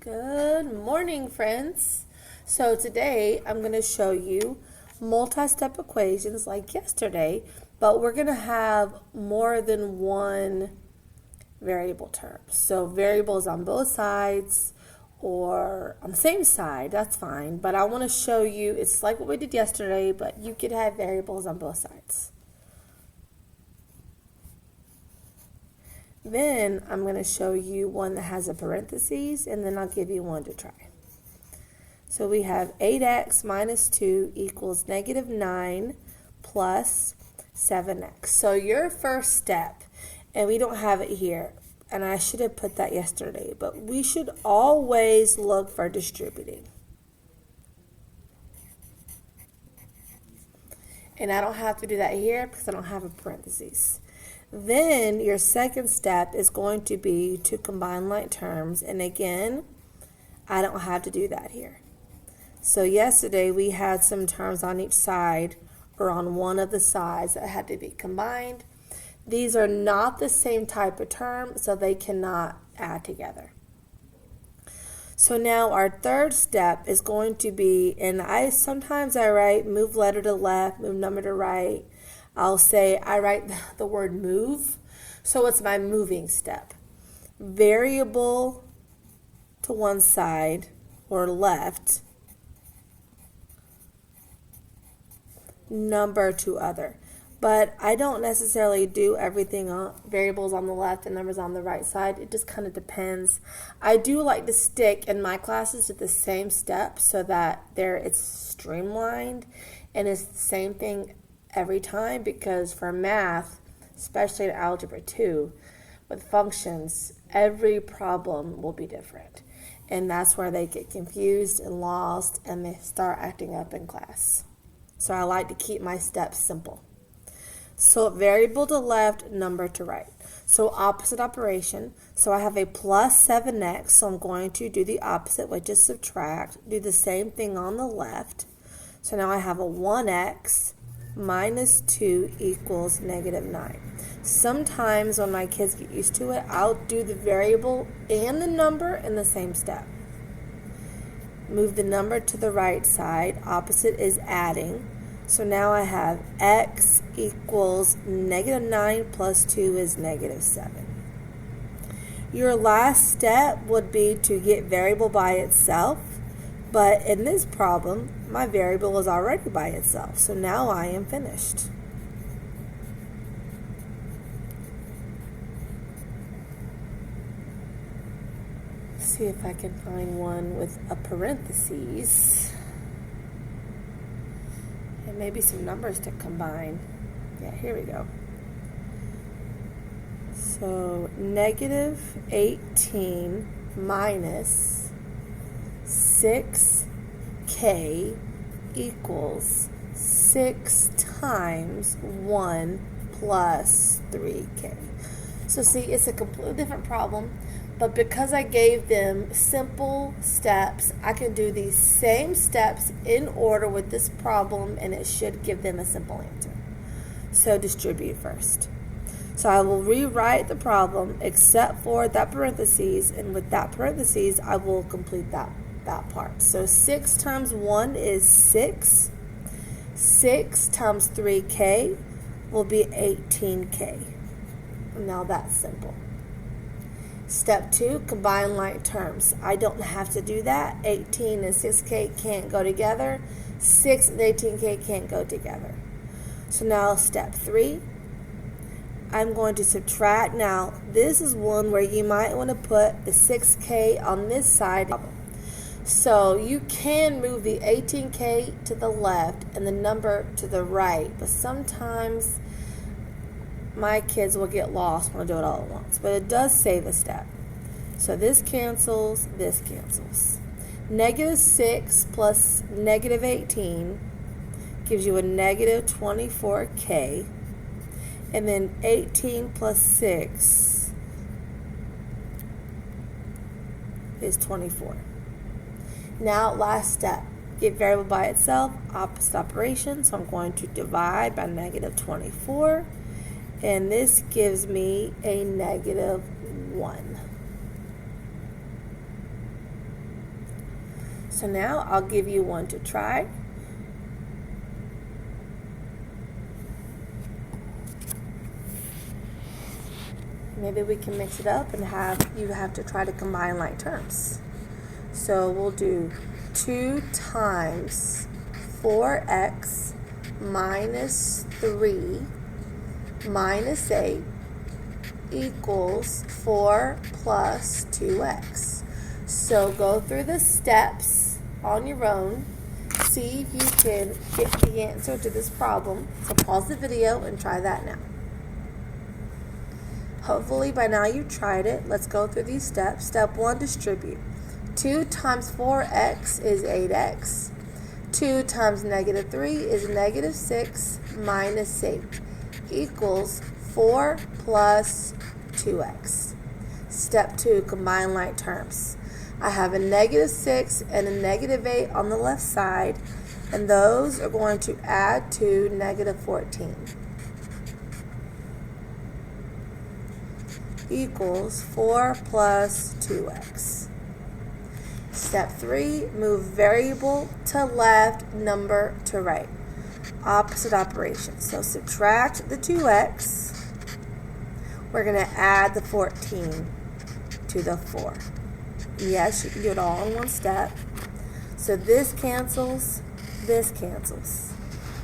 Good morning, friends. So today I'm going to show you multi-step equations like yesterday, but we're going to have more than one variable term. So variables on both sides or on the same side, that's fine. But I want to show you, it's like what we did yesterday, but you could have variables on both sides. Then I'm going to show you one that has a parentheses, and then I'll give you one to try. So we have 8x minus 2 equals negative 9 plus 7x. So your first step, and we don't have it here, and I should have put that yesterday, but we should always look for distributing. And I don't have to do that here because I don't have a parentheses. Then your second step is going to be to combine like terms, and again, I don't have to do that here. So yesterday we had some terms on each side or on one of the sides that had to be combined. These are not the same type of term, so they cannot add together. So now our third step is going to be, and sometimes I write move letter to left, move number to right. I'll say I write the word move, so it's my moving step. Variable to one side or left, number to other. But I don't necessarily do everything on variables on the left and numbers on the right side. It just kind of depends. I do like to stick in my classes to the same step so that it's streamlined and it's the same thing every time, because for math, especially in Algebra 2, with functions, every problem will be different. And that's where they get confused and lost and they start acting up in class. So I like to keep my steps simple. So variable to left, number to right. So opposite operation. So I have a plus 7x, so I'm going to do the opposite, which is subtract. Do the same thing on the left. So now I have a 1x minus 2 equals negative 9. Sometimes when my kids get used to it, I'll do the variable and the number in the same step. Move the number to the right side. Opposite is adding. So now I have x equals negative 9 plus 2 is negative 7. Your last step would be to get variable by itself. But in this problem, my variable is already by itself, so now I am finished. See if I can find one with a parentheses. And maybe some numbers to combine. Yeah, here we go. So negative 18 minus 6k equals 6 times 1 plus 3k. So see, it's a completely different problem, but because I gave them simple steps, I can do these same steps in order with this problem, and it should give them a simple answer. So distribute first. So I will rewrite the problem except for that parentheses, and with that parentheses, I will complete that part. So 6 times 1 is 6. 6 times 3k will be 18k. Now that's simple. Step 2, combine like terms. I don't have to do that. 18 and 6k can't go together. 6 and 18k can't go together. So now step 3, I'm going to subtract. Now this is one where you might want to put the 6k on this side. So you can move the 18k to the left and the number to the right, but sometimes my kids will get lost when I do it all at once. But it does save a step. So this cancels, this cancels. Negative 6 plus negative 18 gives you a negative 24k. And then 18 plus 6 is 24. Now, last step, get variable by itself, opposite operation. So I'm going to divide by negative 24, and this gives me a negative 1. So now I'll give you one to try. Maybe we can mix it up and you have to try to combine like terms. So we'll do 2 times 4x minus 3 minus 8 equals 4 plus 2x. So go through the steps on your own. See if you can get the answer to this problem. So pause the video and try that now. Hopefully by now you've tried it. Let's go through these steps. Step 1, distribute. 2 times 4x is 8x. 2 times negative 3 is negative 6 minus 8 equals 4 plus 2x. Step 2, combine like terms. I have a negative 6 and a negative 8 on the left side, and those are going to add to negative 14. Equals 4 plus 2x. Step 3, move variable to left, number to right. Opposite operation. So subtract the 2x. We're going to add the 14 to the 4. Yes, you can do it all in one step. So this cancels, this cancels.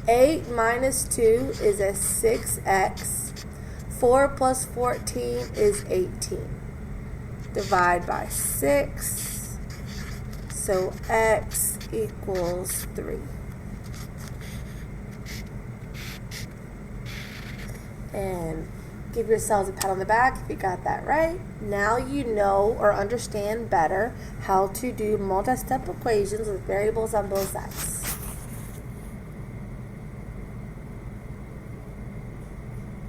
8 minus 2 is a 6x. 4 plus 14 is 18. Divide by 6. So x equals 3. And give yourselves a pat on the back if you got that right. Now you know or understand better how to do multi-step equations with variables on both sides.